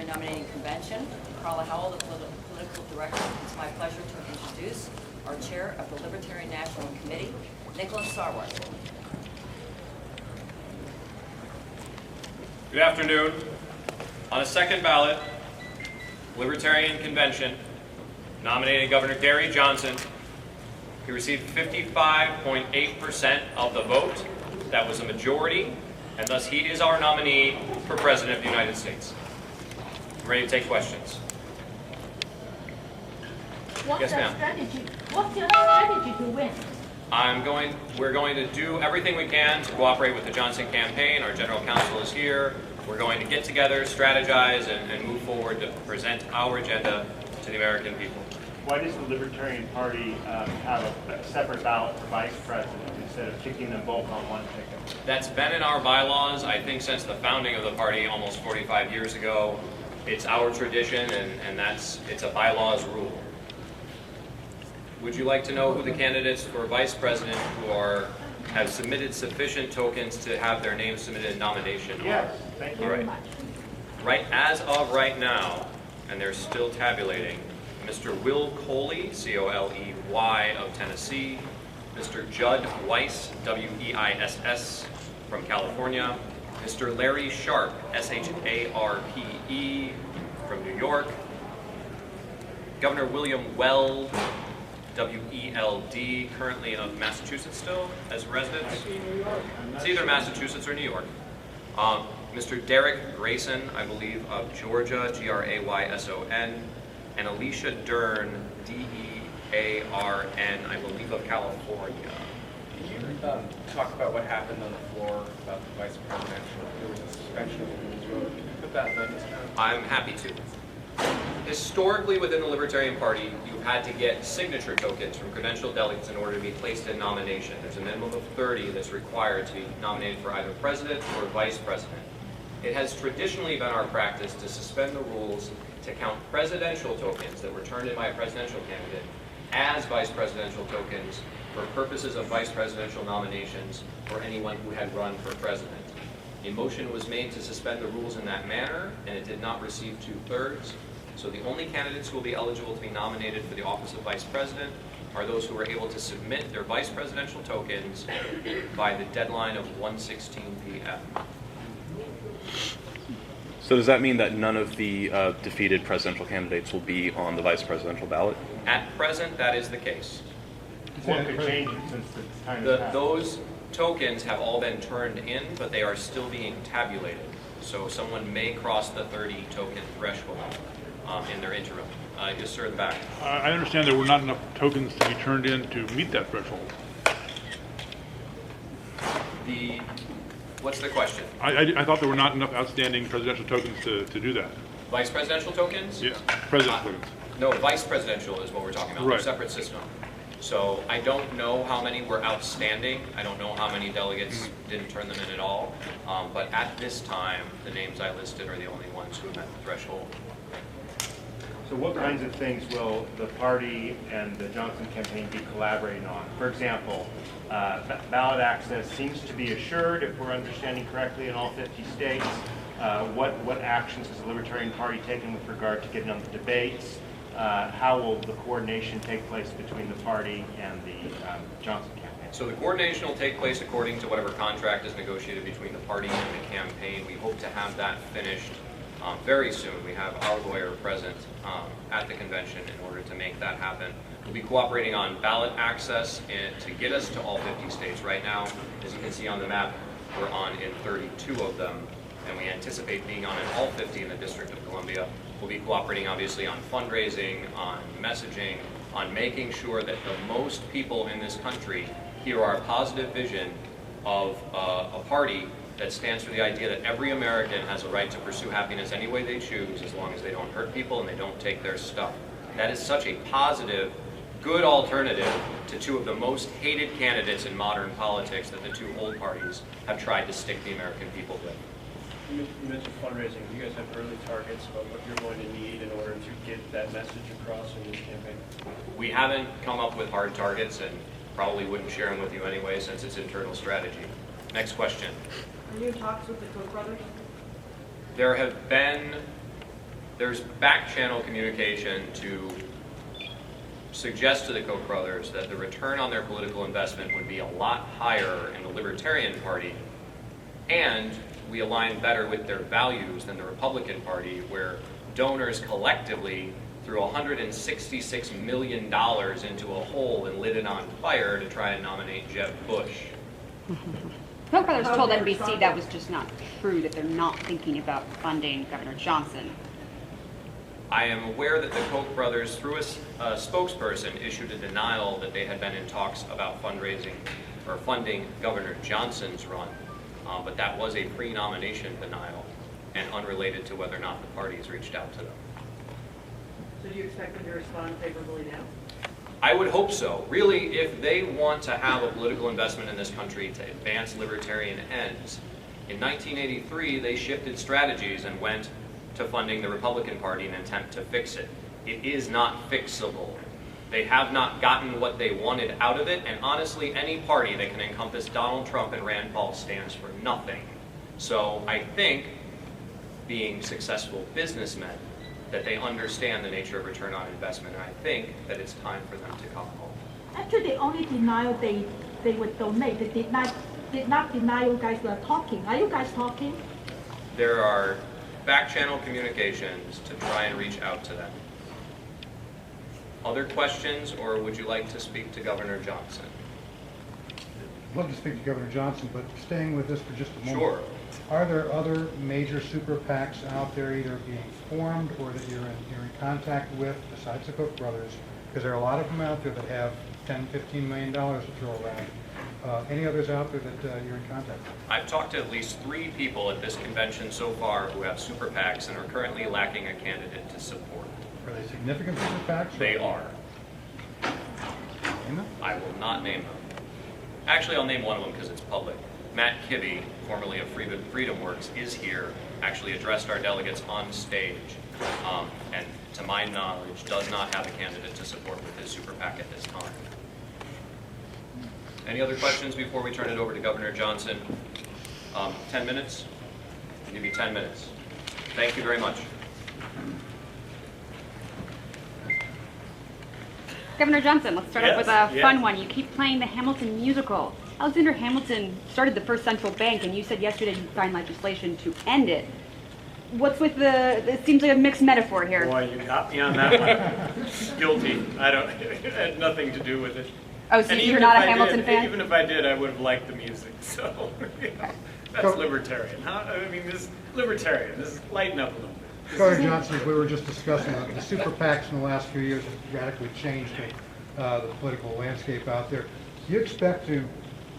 Libertarian Nominating Convention. Carla Howell, the political director. It's my pleasure to introduce our chair of the Libertarian National Committee, Nicholas Sarwark. Good afternoon. On the second ballot, Libertarian Convention nominated Governor Gary Johnson. He received 55.8% of the vote. That was a majority, and thus he is our nominee for President of the United States. I'm ready to take questions. What's Yes, your ma'am. strategy? What's your strategy to win? We're going to do everything we can to cooperate with the Johnson campaign. Our general counsel is here. We're going to get together, strategize, and move forward to present our agenda to the American people. Why does the Libertarian Party have a separate ballot for vice president instead of kicking them both on one ticket? That's been in our bylaws, I think, since the founding of the party almost 45 years ago. It's our tradition, and it's a bylaws rule. Would you like to know who the candidates for vice president who have submitted sufficient tokens to have their names submitted in nomination are? Yes, thank you. All right. Right, as of right now, and they're still tabulating, Mr. Will Coley, C-O-L-E-Y, of Tennessee, Mr. Judd Weiss, W-E-I-S-S, from California, Mr. Larry Sharp, S-H-A-R-P-E, from New York, Governor William Weld, W-E-L-D, currently of Massachusetts still, as a resident. It's either Massachusetts or New York. Mr. Derek Grayson, I believe, of Georgia, G-R-A-Y-S-O-N, and Alicia Dern, D-E-A-R-N, I believe, of California. Can you talk about what happened on the floor about the vice presidential? There was a suspension of the rules vote. Can you put that in the discussion? I'm happy to. Historically, within the Libertarian Party, you've had to get signature tokens from credentialed delegates in order to be placed in nomination. There's a minimum of 30 that's required to be nominated for either president or vice president. It has traditionally been our practice to suspend the rules to count presidential tokens that were turned in by a presidential candidate as vice presidential tokens for purposes of vice presidential nominations for anyone who had run for president. A motion was made to suspend the rules in that manner, and it did not receive 2/3. So the only candidates who will be eligible to be nominated for the office of vice president are those who were able to submit their vice presidential tokens by the deadline of 1:16 p.m. So does that mean that none of the defeated presidential candidates will be on the vice presidential ballot? At present, that is the case. What could change it since the time has passed? Those tokens have all been turned in, but they are still being tabulated. So someone may cross the 30 token threshold in their interim. Yes, sir, in the back. I understand there were not enough tokens to be turned in to meet that threshold. What's the question? I thought there were not enough outstanding presidential tokens to do that. Vice presidential tokens? Yeah, presidential tokens. No, vice presidential is what we're talking about. Right. A separate system. So I don't know how many were outstanding. I don't know how many delegates didn't turn them in at all. But at this time, the names I listed are the only ones who met the threshold. So what kinds of things will the party and the Johnson campaign be collaborating on? For example, ballot access seems to be assured, if we're understanding correctly, in all 50 states. What actions has the Libertarian Party taken with regard to getting on the debates? How will the coordination take place between the party and the Johnson campaign? So the coordination will take place according to whatever contract is negotiated between the party and the campaign. We hope to have that finished very soon. We have our lawyer present at the convention in order to make that happen. We'll be cooperating on ballot access to get us to all 50 states. Right now, as you can see on the map, we're on in 32 of them, and we anticipate being on in all 50 in the District of Columbia. We'll be cooperating, obviously, on fundraising, on messaging, on making sure that the most people in this country hear our positive vision of a party that stands for the idea that every American has a right to pursue happiness any way they choose, as long as they don't hurt people and they don't take their stuff. That is such a positive, good alternative to two of the most hated candidates in modern politics that the two old parties have tried to stick the American people with. You mentioned fundraising. Do you guys have early targets about what you're going to need in order to get that message across in this campaign? We haven't come up with hard targets and probably wouldn't share them with you anyway since it's internal strategy. Next question. Are you in talks with the Koch brothers? There have been There's back-channel communication to suggest to the Koch brothers that the return on their political investment would be a lot higher in the Libertarian Party, and we align better with their values than the Republican Party, where donors collectively threw $166 million into a hole and lit it on fire to try and nominate Jeb Bush. Koch brothers told NBC that was just not true, that they're not thinking about funding Governor Johnson. I am aware that the Koch brothers, through a spokesperson, issued a denial that they had been in talks about fundraising or funding Governor Johnson's run, but that was a pre-nomination denial and unrelated to whether or not the parties reached out to them. So do you expect them to respond favorably now? I would hope so. Really, if they want to have a political investment in this country to advance libertarian ends, in 1983 they shifted strategies and went to funding the Republican Party in an attempt to fix it. It is not fixable. They have not gotten what they wanted out of it, and honestly, any party that can encompass Donald Trump and Rand Paul stands for nothing. So I think, being successful businessmen, that they understand the nature of return on investment, and I think that it's time for them to come home. Actually, they only denied they would donate. They did not deny you guys were talking. Are you guys talking? There are back-channel communications to try and reach out to them. Other questions, or would you like to speak to Governor Johnson? I'd love to speak to Governor Johnson, but staying with this for just a moment. Sure. Are there other major super PACs out there either being formed or that you're in contact with besides the Koch brothers? Because there are a lot of them out there that have $10, $15 million to throw around. Any others out there that you're in contact with? I've talked to at least 3 people at this convention so far who have super PACs and are currently lacking a candidate to support. Are they significant super PACs? They are. Name them? I will not name them. Actually, I'll name one of them because it's public. Matt Kibbe, formerly of Freedom Works, is here, actually addressed our delegates on stage, and to my knowledge, does not have a candidate to support with his super PAC at this time. Any other questions before we turn it over to Governor Johnson? 10 minutes? I'll give you 10 minutes. Thank you very much. Governor Johnson, let's start off with a fun one. You keep playing the Hamilton musical. Alexander Hamilton started the first central bank, and you said yesterday you signed legislation to end it. What's with it seems like a mixed metaphor here. Boy, you got me on that one. Guilty. It had nothing to do with it. Oh, so you're not a Hamilton fan? Even if I did, I would have liked the music. So, that's libertarian. Huh? I mean, this is libertarian. This is lighten up a little bit. Governor Johnson, as we were just discussing, the super PACs in the last few years have radically changed the political landscape out there. Do you expect to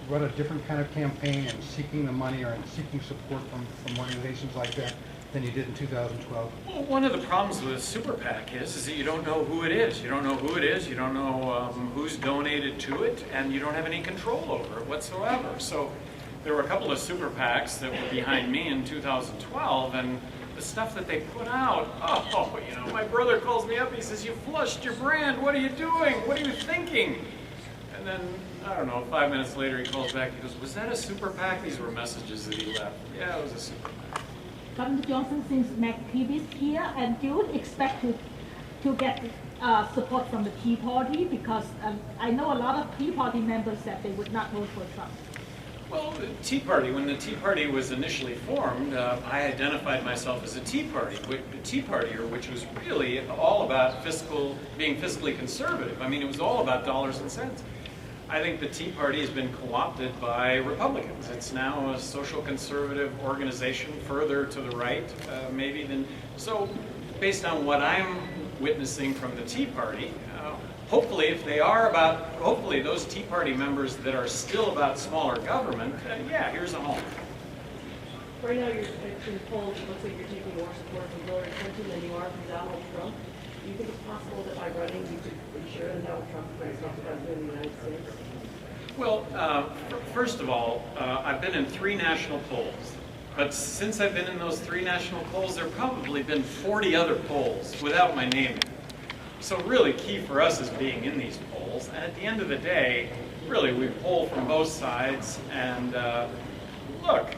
run a different kind of campaign in seeking the money or in seeking support from organizations like that than you did in 2012? Well, one of the problems with a super PAC is that you don't know who it is. You don't know who it is. You don't know who's donated to it, and you don't have any control over it whatsoever. So there were a couple of super PACs that were behind me in 2012, and the stuff that they put out, my brother calls me up, he says, "You flushed your brand, what are you doing? What are you thinking?" And then, I don't know, 5 minutes later he calls back, he goes, "Was that a super PAC?" These were messages that he left. Yeah, it was a super PAC. Governor Johnson, since McPhee is here, and do you expect to get support from the Tea Party? Because I know a lot of Tea Party members said they would not vote for Trump. Well, the Tea Party, when the Tea Party was initially formed, I identified myself as a Tea Partier, which was really all about being fiscally conservative. I mean, it was all about dollars and cents. I think the Tea Party has been co-opted by Republicans. It's now a social conservative organization further to the right, maybe than. So, based on what I'm witnessing from the Tea Party, hopefully hopefully those Tea Party members that are still about smaller government, here's a home. Right now, in polls, it looks like you're taking more support from Hillary Clinton than you are from Donald Trump. Do you think it's possible that by running you could ensure that Donald Trump becomes the president of the United States? Well, first of all, I've been in 3 national polls. But since I've been in those 3 national polls, there have probably been 40 other polls without my name in it. So really key for us is being in these polls. And at the end of the day, really we poll from both sides. And look,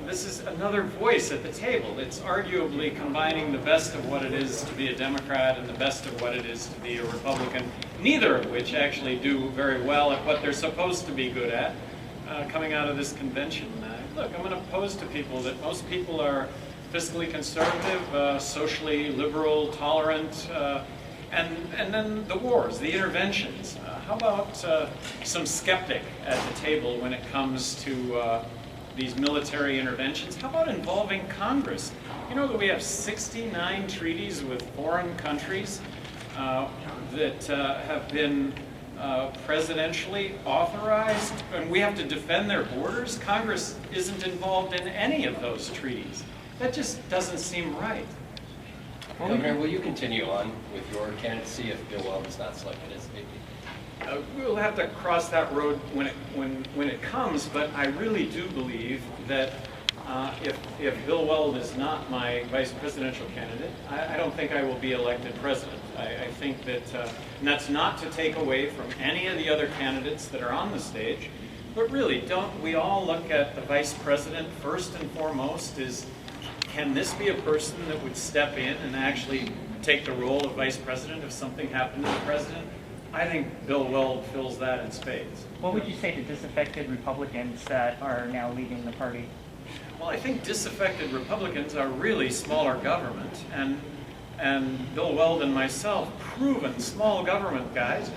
this is another voice at the table. It's arguably combining the best of what it is to be a Democrat and the best of what it is to be a Republican, neither of which actually do very well at what they're supposed to be good at coming out of this convention. Look, I'm going to pose to people that most people are fiscally conservative, socially liberal, tolerant, and then the wars, the interventions. How about some skeptic at the table when it comes to these military interventions? How about involving Congress? You know that we have 69 treaties with foreign countries that have been presidentially authorized, and we have to defend their borders. Congress isn't involved in any of those treaties. That just doesn't seem right. Governor, will you continue on with your candidacy if Bill Weld is not selected as VP? We'll have to cross that road when it comes, but I really do believe that if Bill Weld is not my vice presidential candidate, I don't think I will be elected president. I think that, and that's not to take away from any of the other candidates that are on the stage, but really, don't we all look at the vice president first and foremost is, can this be a person that would step in and actually take the role of vice president if something happened to the president? I think Bill Weld fills that in spades. What would you say to disaffected Republicans that are now leaving the party? Well, I think disaffected Republicans are really smaller government, and Bill Weld and myself, proven small government guys.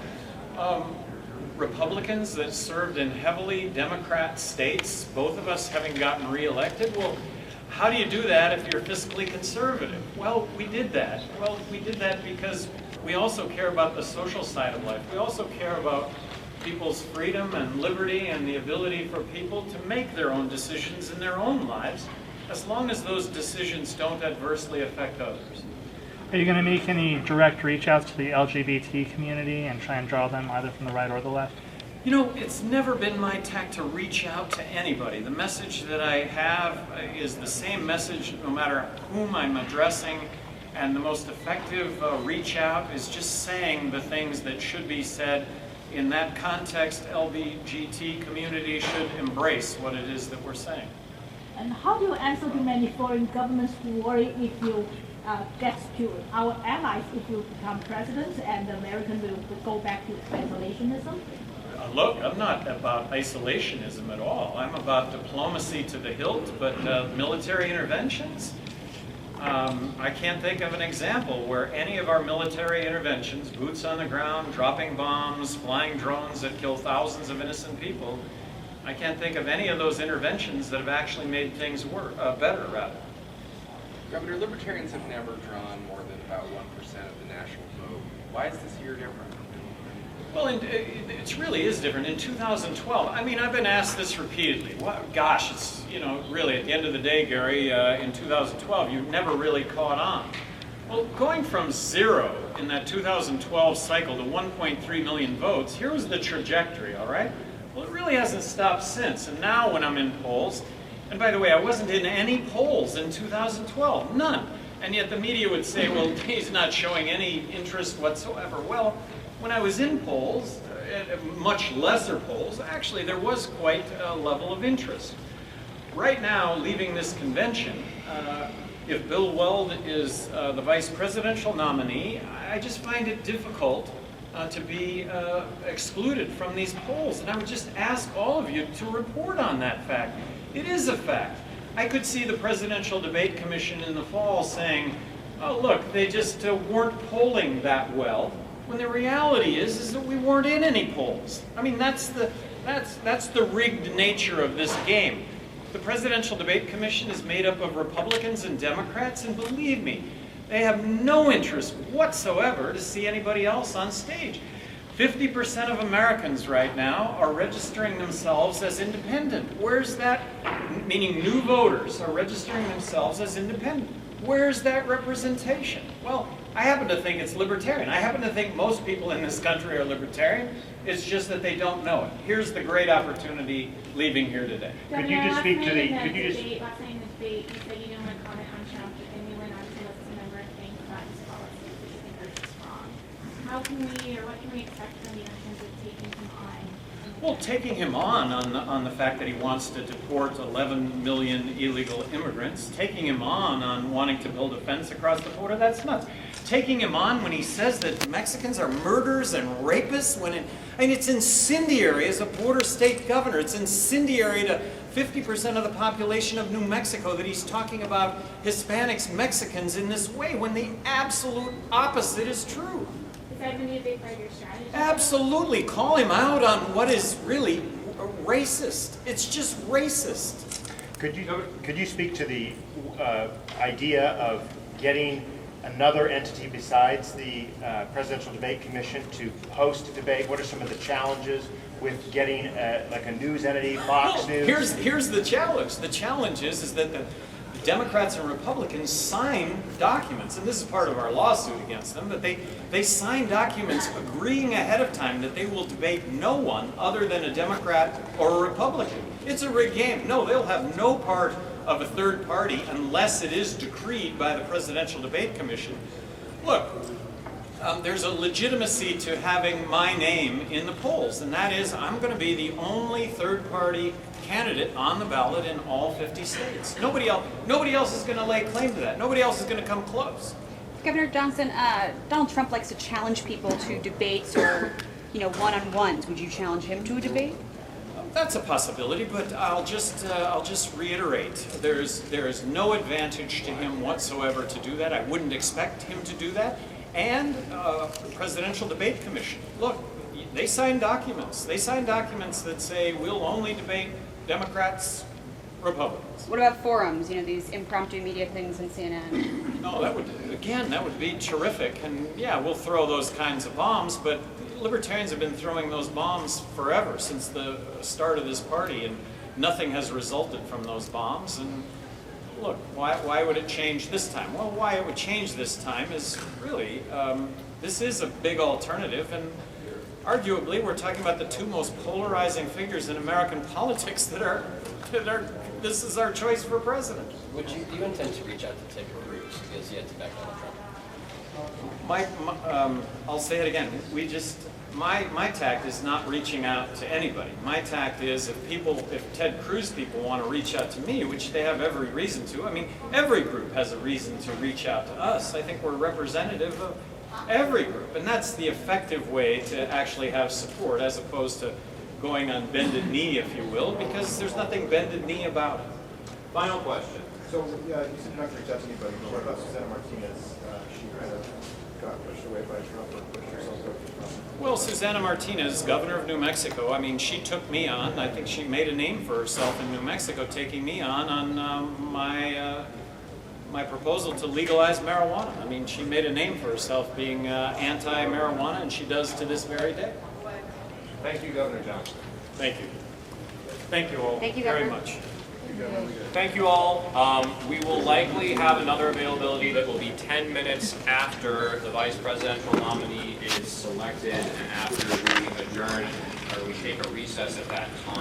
Republicans that served in heavily Democrat states, both of us having gotten reelected. Well, how do you do that if you're fiscally conservative? Well, we did that. Well, we did that because we also care about the social side of life. We also care about people's freedom and liberty and the ability for people to make their own decisions in their own lives, as long as those decisions don't adversely affect others. Are you going to make any direct reach outs to the LGBT community and try and draw them either from the right or the left? You know, it's never been my tact to reach out to anybody. The message that I have is the same message no matter whom I'm addressing, and the most effective reach out is just saying the things that should be said. In that context, LGBT community should embrace what it is that we're saying. And how do you answer to many foreign governments who worry if you get to our allies if you become president and the American will go back to isolationism? Look, I'm not about isolationism at all. I'm about diplomacy to the hilt, but military interventions? I can't think of an example where any of our military interventions, boots on the ground, dropping bombs, flying drones that kill thousands of innocent people, I can't think of any of those interventions that have actually made things better, rather. Governor, Libertarians have never drawn more than about 1% of the national vote. Why is this year different? Well, it really is different. In 2012, I mean, I've been asked this repeatedly. Gosh, it's, you know, really, at the end of the day, Gary, in 2012, you never really caught on. Well, going from 0 in that 2012 cycle to 1.3 million votes, here was the trajectory, all right? Well, it really hasn't stopped since. And now when I'm in polls, and by the way, I wasn't in any polls in 2012, none. And yet the media would say, well, he's not showing any interest whatsoever. Well, when I was in polls, much lesser polls, actually there was quite a level of interest. Right now, leaving this convention, if Bill Weld is the vice presidential nominee, I just find it difficult to be excluded from these polls. And I would just ask all of you to report on that fact. It is a fact. I could see the Presidential Debate Commission in the fall saying, oh, look, they just weren't polling that well. When the reality is that we weren't in any polls. I mean, that's the rigged nature of this game. The Presidential Debate Commission is made up of Republicans and Democrats, and believe me, they have no interest whatsoever to see anybody else on stage. 50% of Americans right now are registering themselves as independent. Where's that? Meaning new voters are registering themselves as independent. Where's that representation? Well, I happen to think it's libertarian. I happen to think most people in this country are libertarian. It's just that they don't know it. Here's the great opportunity leaving here today. Could you just speak to the, could you just... Last night in the debate, you said you didn't want to comment on Trump, but then you went on to list a number of things about his policies that you think are just wrong. How can we, or what can we expect from you in terms of taking him on in the Well, taking him on the fact that he wants to deport 11 million illegal immigrants, taking him on wanting to build a fence across the border, that's nuts. Taking him on when he says that Mexicans are murderers and rapists, it's incendiary as a border state governor. It's incendiary to 50% of the population of New Mexico that he's talking about Hispanics, Mexicans in this way, when the absolute opposite is true. Is that going to be a big part of your strategy? Absolutely. Call him out on what is really racist. It's just racist. Could you speak to the idea of getting another entity besides the Presidential Debate Commission to host a debate? What are some of the challenges with getting like a news entity, Fox News? Here's the challenge. The challenge is that the Democrats and Republicans sign documents, and this is part of our lawsuit against them, that they sign documents agreeing ahead of time that they will debate no one other than a Democrat or a Republican. It's a rigged game. No, they'll have no part of a third party unless it is decreed by the Presidential Debate Commission. Look, there's a legitimacy to having my name in the polls, and that is I'm going to be the only third party candidate on the ballot in all 50 states. Nobody else is going to lay claim to that. Nobody else is going to come close. Governor Johnson, Donald Trump likes to challenge people to debates or, one-on-ones. Would you challenge him to a debate? That's a possibility, but I'll just reiterate: there is no advantage to him whatsoever to do that. I wouldn't expect him to do that. And the Presidential Debate Commission, look, they sign documents. They sign documents that say we'll only debate Democrats, Republicans. What about forums? These impromptu media things on CNN. No, that would be terrific. And yeah, we'll throw those kinds of bombs, but libertarians have been throwing those bombs forever, since the start of this party, and nothing has resulted from those bombs. And look, why would it change this time? Well, why it would change this time is really, this is a big alternative, and arguably we're talking about the two most polarizing figures in American politics this is our choice for president. Do you intend to reach out to Ted Cruz because he had to back Donald Trump? I'll say it again. My tact is not reaching out to anybody. My tact is if Ted Cruz people want to reach out to me, which they have every reason to. I mean, every group has a reason to reach out to us. I think we're representative of every group, and that's the effective way to actually have support, as opposed to going on bended knee, if you will, because there's nothing bended knee about it. Final question. So, you said you're not going to reach out to anybody, but what about Susanna Martinez? She kind of got pushed away by Trump or pushed herself away from Trump. Well, Susanna Martinez, governor of New Mexico, she took me on. I think she made a name for herself in New Mexico, taking me on my proposal to legalize marijuana. She made a name for herself being anti-marijuana, and she does to this very day. Thank you, Governor Johnson. Thank you. Thank you all Thank you, very Governor. much. Thank you all. We will likely have another availability that will be 10 minutes after the vice presidential nominee is selected and after we adjourn or we take a recess at that time.